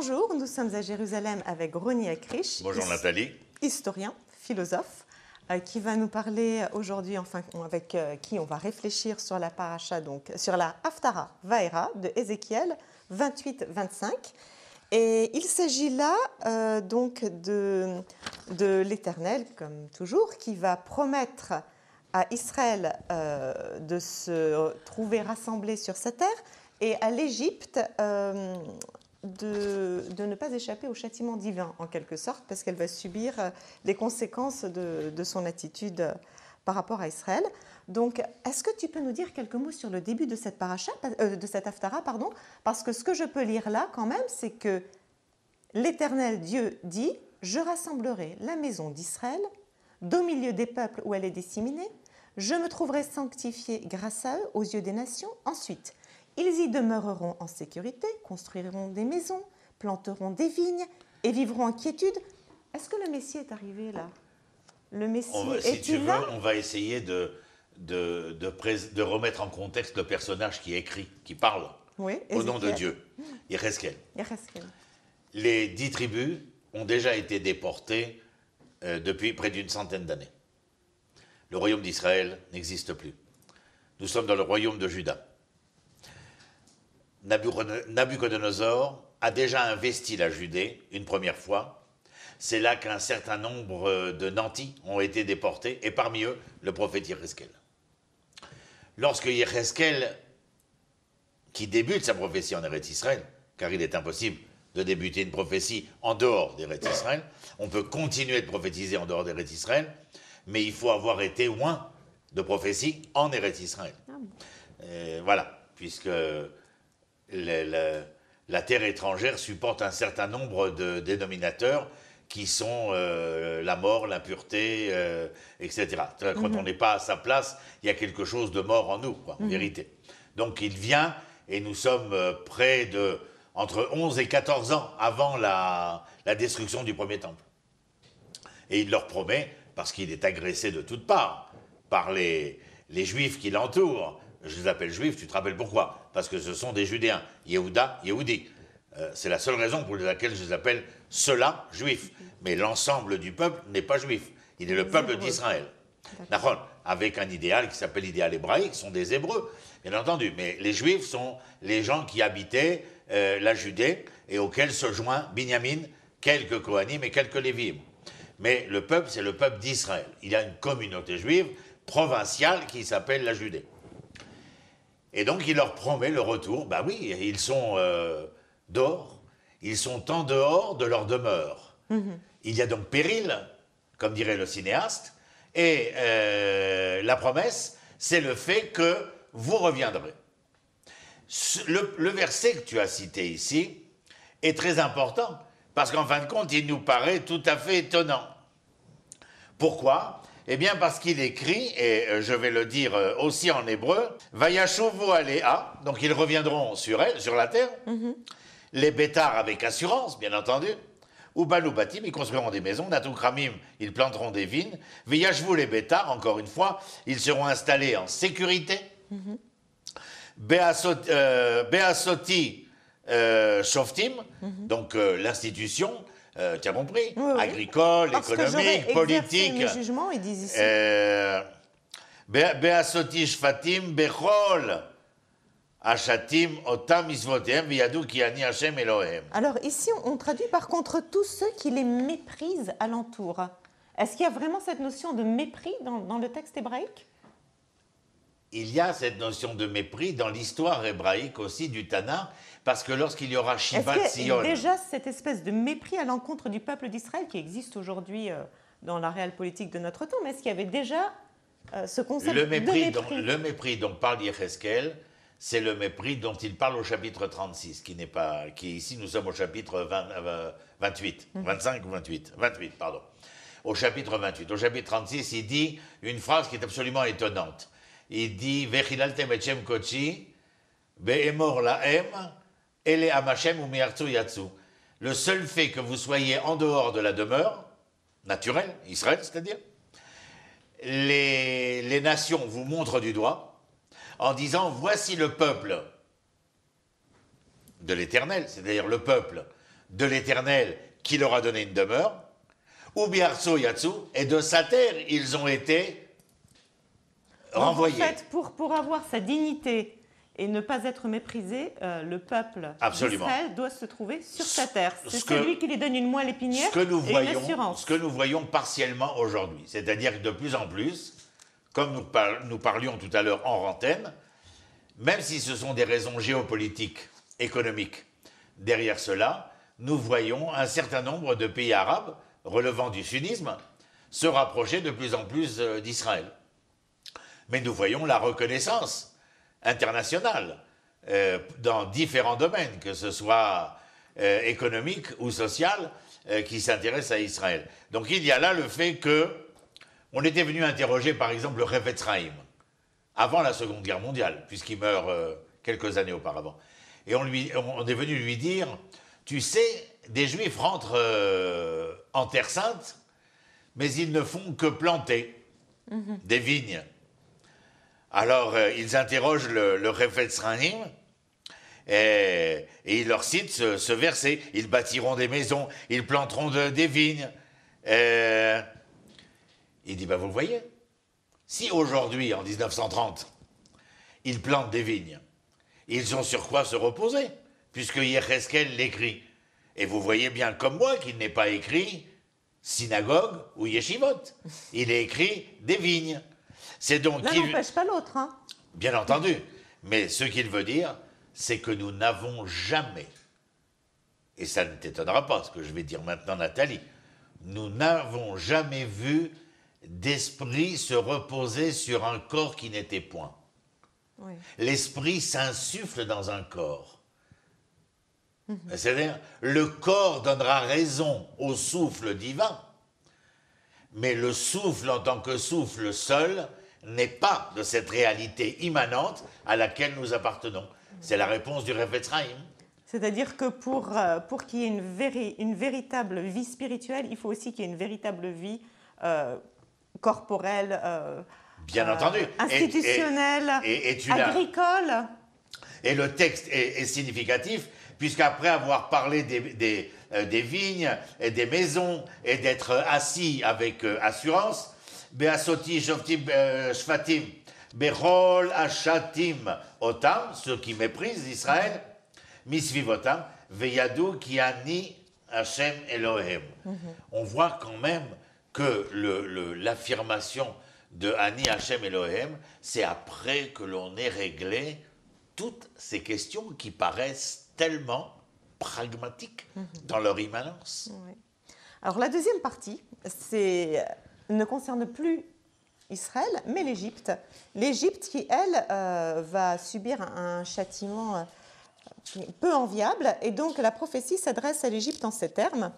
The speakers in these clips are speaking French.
Bonjour, nous sommes à Jérusalem avec Roni Akrish. Bonjour Nathalie. Historien, philosophe, qui va nous parler aujourd'hui, enfin avec qui on va réfléchir sur la paracha, donc sur la Haftara Vaera de Ézéchiel 28-25. Et il s'agit là donc de l'Éternel, comme toujours, qui va promettre à Israël de se trouver rassemblés sur sa terre et à l'Égypte de ne pas échapper au châtiment divin, en quelque sorte, parce qu'elle va subir les conséquences de son attitude par rapport à Israël. Donc, est-ce que tu peux nous dire quelques mots sur le début de cette paracha, de cette Haftara, pardon, parce que ce que je peux lire là, quand même, c'est que l'Éternel Dieu dit « Je rassemblerai la maison d'Israël d'au milieu des peuples où elle est disséminée. Je me trouverai sanctifié grâce à eux aux yeux des nations. Ensuite, ils y demeureront en sécurité, construiront des maisons, planteront des vignes et vivront en quiétude. » Est-ce que le Messie est arrivé là? Le Messie est-il là? On va essayer de remettre en contexte le personnage qui écrit, qui parle, oui, au nom de Dieu, Yecheskel. Les 10 tribus ont déjà été déportées depuis près d'une centaine d'années. Le royaume d'Israël n'existe plus. Nous sommes dans le royaume de Juda. Nabuchodonosor a déjà investi la Judée une première fois. C'est là qu'un certain nombre de nantis ont été déportés, et parmi eux, le prophète Yecheskel. Lorsque Yecheskel, qui débute sa prophétie en Eretz Israël, car il est impossible de débuter une prophétie en dehors d'Eretz Israël, on peut continuer de prophétiser en dehors d'Eretz Israël, mais il faut avoir été loin de prophétie en Eretz Israël. Voilà, puisque la terre étrangère supporte un certain nombre de dénominateurs qui sont la mort, l'impureté, etc. Quand on n'est pas à sa place, il y a quelque chose de mort en nous, quoi, en vérité. Donc il vient, et nous sommes près de entre 11 et 14 ans avant la destruction du premier temple. Et il leur promet, parce qu'il est agressé de toutes parts par les Juifs qui l'entourent. Je les appelle Juifs, tu te rappelles pourquoi? Parce que ce sont des Judéens, Yehuda, Yehudi. C'est la seule raison pour laquelle je les appelle ceux-là Juifs. Mais l'ensemble du peuple n'est pas juif. Il est le peuple d'Israël. Avec un idéal qui s'appelle l'idéal hébraïque, sont des Hébreux, bien entendu. Mais les Juifs sont les gens qui habitaient la Judée et auxquels se joint Binyamin, quelques Kohanim et quelques Lévim. Mais le peuple, c'est le peuple d'Israël. Il y a une communauté juive provinciale qui s'appelle la Judée. Et donc, il leur promet le retour. Ben oui, ils sont dehors. Ils sont en dehors de leur demeure. Il y a donc péril, comme dirait le cinéaste. Et la promesse, c'est le fait que vous reviendrez. Le verset que tu as cité ici est très important, parce qu'en fin de compte, il nous paraît tout à fait étonnant. Pourquoi? Eh bien, parce qu'il écrit, et je vais le dire aussi en hébreu, « Vayashuvu alea », donc ils reviendront sur elle, sur la terre, les bétards avec assurance, bien entendu, ou Banou Batim, ils construiront des maisons, Natou Kramim, ils planteront des vignes, Vayashvu les bétards, encore une fois, ils seront installés en sécurité, Beasoti Shoftim, donc l'institution, tu as compris, agricole, économique, politique. Mes jugements, ils disent ici. Beasoti Shfatim Bechol Ashatim Otam Isvotem Viyadu Kiani Hashem Elohem. Alors ici, on traduit par contre tous ceux qui les méprisent alentour. Est-ce qu'il y a vraiment cette notion de mépris dans le texte hébraïque? Il y a cette notion de mépris dans l'histoire hébraïque aussi du Tanakh, parce que lorsqu'il y aura Shivat Sion... Est-ce qu'il y a déjà cette espèce de mépris à l'encontre du peuple d'Israël qui existe aujourd'hui dans la réelle politique de notre temps, mais est-ce qu'il y avait déjà ce concept de mépris? Le mépris dont parle Yecheskel, c'est le mépris dont il parle au chapitre 36, qui ici nous sommes au chapitre 28, 25 ou 28, 28, pardon. Au chapitre 28. Au chapitre 36, il dit une phrase qui est absolument étonnante. Il dit « Vechilaltem et Shem Kochi, be'emor lahem, ele amashem ou miartsu yatsu ». Le seul fait que vous soyez en dehors de la demeure, naturelle, Israël c'est-à-dire, les nations vous montrent du doigt en disant « Voici le peuple de l'Éternel, c'est-à-dire le peuple de l'Éternel qui leur a donné une demeure, ou Biartso Yatsu, et de sa terre, ils ont été renvoyés. En fait, pour avoir sa dignité et ne pas être méprisé, le peuple d'Israël doit se trouver sur sa terre. C'est celui qui lui donne une moelle épinière et une assurance. Ce que nous voyons partiellement aujourd'hui, c'est-à-dire que de plus en plus, comme nous parlions tout à l'heure en antenne, même si ce sont des raisons géopolitiques, économiques derrière cela, nous voyons un certain nombre de pays arabes relevant du sunnisme se rapprocher de plus en plus d'Israël. Mais nous voyons la reconnaissance internationale dans différents domaines, que ce soit économique ou social, qui s'intéressent à Israël. Donc il y a là le fait qu'on était venu interroger par exemple le Revetz Chaim, avant la Seconde Guerre mondiale, puisqu'il meurt quelques années auparavant. Et on est venu lui dire, tu sais, des Juifs rentrent en Terre Sainte, mais ils ne font que planter des vignes. Alors, ils interrogent le Revetz Chaim et ils leur citent ce verset. Ils bâtiront des maisons, ils planteront des vignes. Il dit, vous le voyez, si aujourd'hui, en 1930, ils plantent des vignes, ils ont sur quoi se reposer, puisque Yecheskel l'écrit. Et vous voyez bien comme moi qu'il n'est pas écrit synagogue ou yeshivot. Il est écrit des vignes. C'est donc l'un n'empêche pas l'autre. Hein. Bien entendu. Mais ce qu'il veut dire, c'est que nous n'avons jamais, et ça ne t'étonnera pas ce que je vais dire maintenant, Nathalie, nous n'avons jamais vu d'esprit se reposer sur un corps qui n'était point. Oui. L'esprit s'insuffle dans un corps. C'est-à-dire, le corps donnera raison au souffle divin, mais le souffle en tant que souffle seul n'est pas de cette réalité immanente à laquelle nous appartenons. C'est la réponse du Revetz Chaim. C'est-à-dire que pour qu'il y ait une véritable vie spirituelle, il faut aussi qu'il y ait une véritable vie corporelle, bien entendu, institutionnelle, agricole. Et le texte est significatif, puisqu'après avoir parlé des vignes et des maisons et d'être assis avec assurance, Beasoti Shoftim Shvatim Bechol Ashatim Otam, ceux qui méprisent Israël, Misvivotam, Veyadou Kiani Hashem Elohem. On voit quand même que l'affirmation de Ani Hashem Elohem, c'est après que l'on ait réglé toutes ces questions qui paraissent tellement pragmatiques dans leur immanence. Oui. Alors la deuxième partie, ne concerne plus Israël, mais l'Égypte. L'Égypte qui, elle, va subir un châtiment peu enviable. Et donc la prophétie s'adresse à l'Égypte en ces termes.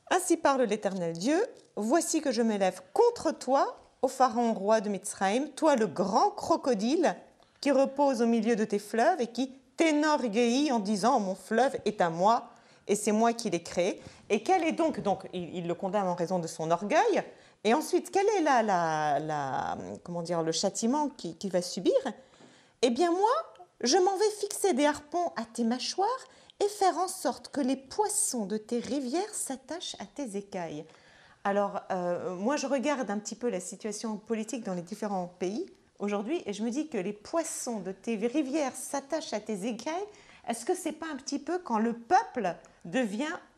« Ainsi parle l'Éternel Dieu, voici que je m'élève contre toi, ô Pharaon, roi de Mitzraïm, toi le grand crocodile qui repose au milieu de tes fleuves et qui t'énorgueillit en disant « Mon fleuve est à moi et c'est moi qui l'ai créé ». Et quel est donc il le condamne en raison de son orgueil. Et ensuite, quel est le châtiment qu'il va subir? Eh bien moi, je m'en vais fixer des harpons à tes mâchoires et faire en sorte que les poissons de tes rivières s'attachent à tes écailles. Alors, moi, je regarde un petit peu la situation politique dans les différents pays aujourd'hui et je me dis que les poissons de tes rivières s'attachent à tes écailles. Est-ce que ce n'est pas un petit peu quand le peuple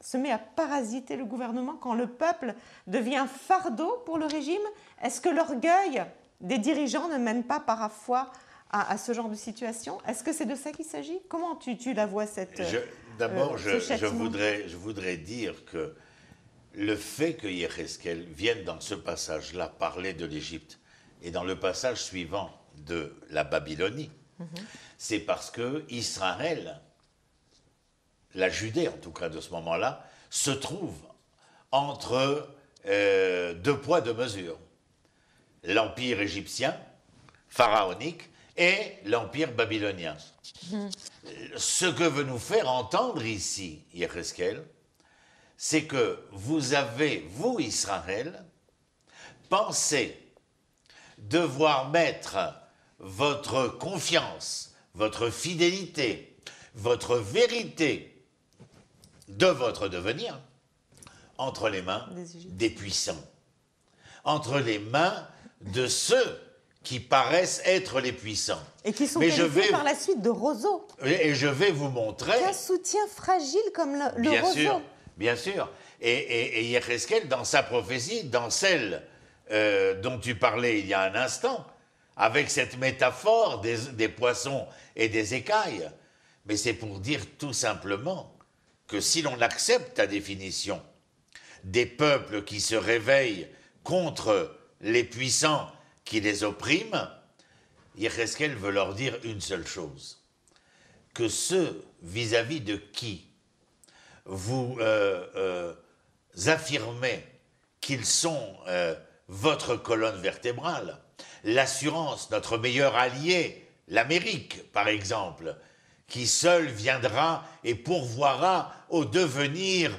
se met à parasiter le gouvernement, quand le peuple devient un fardeau pour le régime? Est-ce que l'orgueil des dirigeants ne mène pas parfois à ce genre de situation? Est-ce que c'est de ça qu'il s'agit? Comment tu la vois cette D'abord, je voudrais dire que le fait que Yecheskel vienne dans ce passage-là parler de l'Égypte et dans le passage suivant de la Babylonie, c'est parce que Israël, la Judée en tout cas de ce moment-là, se trouve entre deux poids, deux mesures. L'empire égyptien, pharaonique, et l'empire babylonien. Ce que veut nous faire entendre ici Yecheskel, c'est que vous avez, vous Israël, pensé devoir mettre votre confiance, votre fidélité, votre vérité de votre devenir entre les mains des puissants, entre les mains de ceux qui paraissent être les puissants. Et qui sont qualifiés par la suite de roseaux. Et je vais vous montrer... Qu'un soutien fragile comme le roseau. Bien sûr. Et Yéhezkel, dans sa prophétie, dans celle dont tu parlais il y a un instant, avec cette métaphore des poissons et des écailles, mais c'est pour dire tout simplement que si l'on accepte ta définition des peuples qui se réveillent contre les puissants qui les oppriment, Yéhezkel veut leur dire une seule chose, que ceux vis-à-vis de qui vous affirmez qu'ils sont votre colonne vertébrale, l'assurance, notre meilleur allié, l'Amérique par exemple, qui seul viendra et pourvoira au devenir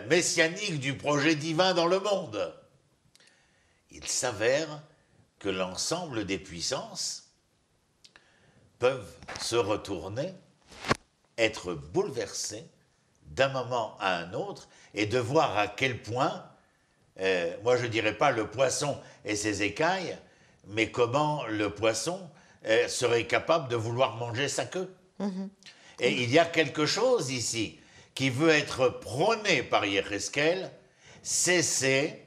messianique du projet divin dans le monde. Il s'avère que l'ensemble des puissances peuvent se retourner, être bouleversées d'un moment à un autre et de voir à quel point, moi je ne dirais pas le poisson et ses écailles, mais comment le poisson serait capable de vouloir manger sa queue. Et il y a quelque chose ici qui veut être prôné par Yéhezkel, cessez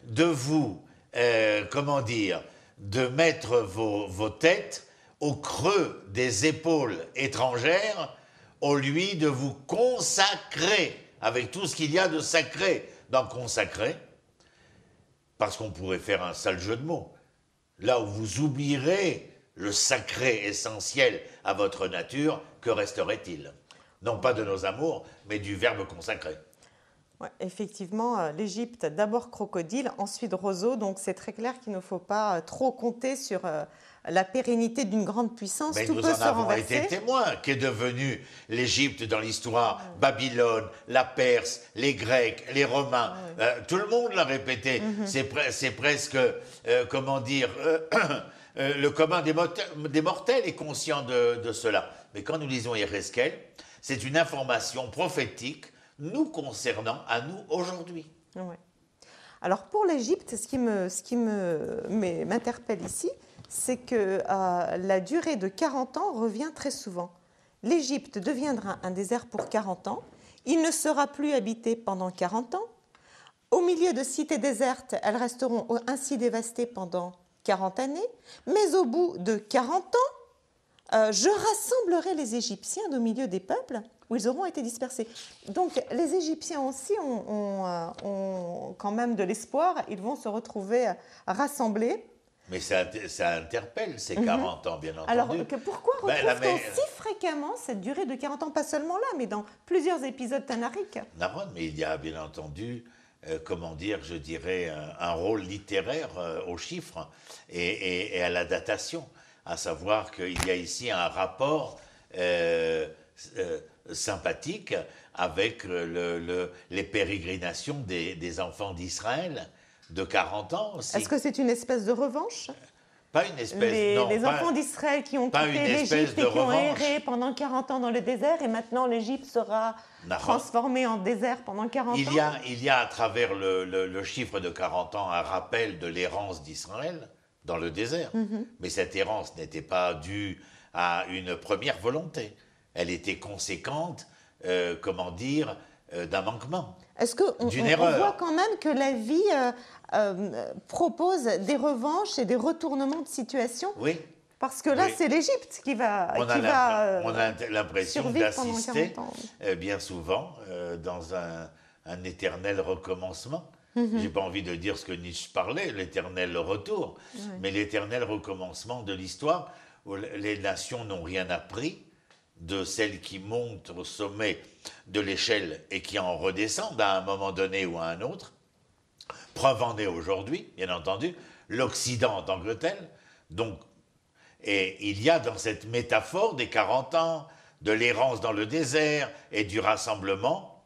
de vous, de mettre vos têtes au creux des épaules étrangères au lieu de vous consacrer avec tout ce qu'il y a de sacré dans consacrer, parce qu'on pourrait faire un sale jeu de mots, là où vous oublierez le sacré essentiel à votre nature, que resterait-il? Non pas de nos amours, mais du verbe consacré. Ouais, effectivement, l'Égypte, d'abord crocodile, ensuite roseau, donc c'est très clair qu'il ne faut pas trop compter sur la pérennité d'une grande puissance. Mais tout nous peut en se avons renverser. été témoins, qu'est devenu l'Égypte dans l'histoire, Babylone, la Perse, les Grecs, les Romains, tout le monde l'a répété, c'est presque, le commun des mortels est conscient de cela. Mais quand nous lisons Yéhezkel, c'est une information prophétique nous concernant à nous aujourd'hui. Ouais. Alors pour l'Égypte, ce qui m'interpelle ici, c'est que la durée de 40 ans revient très souvent. L'Égypte deviendra un désert pour 40 ans, il ne sera plus habité pendant 40 ans. Au milieu de cités désertes, elles resteront ainsi dévastées pendant 40 années, mais au bout de 40 ans, je rassemblerai les Égyptiens au milieu des peuples où ils auront été dispersés. Donc les Égyptiens aussi ont quand même de l'espoir, ils vont se retrouver rassemblés. Mais ça interpelle ces 40 ans, bien entendu. Alors pourquoi retrouve-t-on si fréquemment cette durée de 40 ans, pas seulement là, mais dans plusieurs épisodes tanariques? Naron, mais il y a bien entendu, je dirais, un rôle littéraire aux chiffres et à la datation, à savoir qu'il y a ici un rapport sympathique avec les pérégrinations des enfants d'Israël de 40 ans aussi. Est-ce que c'est une espèce de revanche? Pas une espèce, non. Les enfants d'Israël qui ont quitté l'Égypte et qui ont erré pendant 40 ans dans le désert, et maintenant l'Égypte sera transformée en désert pendant 40 ans. Il y a à travers le chiffre de 40 ans un rappel de l'errance d'Israël dans le désert. Mais cette errance n'était pas due à une première volonté. Elle était conséquente, d'un manquement. Est-ce qu'on voit quand même que la vie propose des revanches et des retournements de situation? Oui. Parce que là, c'est l'Égypte qui va on a l'impression d'assister bien souvent dans un éternel recommencement. Je n'ai pas envie de dire ce que Nietzsche parlait, l'éternel retour, mais l'éternel recommencement de l'histoire où les nations n'ont rien appris de celles qui montent au sommet de l'échelle et qui en redescendent à un moment donné ou à un autre. Preuve en est aujourd'hui, bien entendu, l'Occident en tant que tel. Donc, et il y a dans cette métaphore des 40 ans, de l'errance dans le désert et du rassemblement,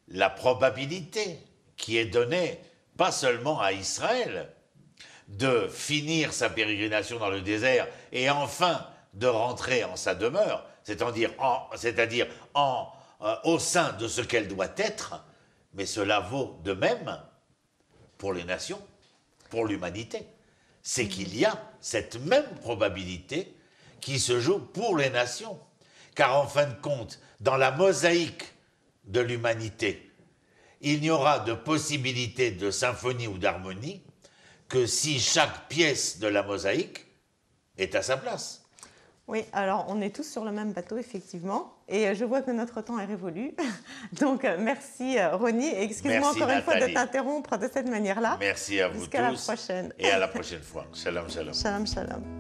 la probabilité qui est donnée, pas seulement à Israël, de finir sa pérégrination dans le désert et enfin de rentrer en sa demeure, c'est-à-dire en au sein de ce qu'elle doit être, mais cela vaut de même pour les nations, pour l'humanité. C'est qu'il y a cette même probabilité qui se joue pour les nations. Car en fin de compte, dans la mosaïque de l'humanité, il n'y aura de possibilité de symphonie ou d'harmonie que si chaque pièce de la mosaïque est à sa place. Oui, alors on est tous sur le même bateau, effectivement. Et je vois que notre temps est révolu. Donc merci Rony. Et excuse-moi encore une fois de t'interrompre de cette manière-là. Merci à vous tous. Jusqu'à la prochaine. Et à la prochaine fois. Shalom, shalom. Shalom, shalom.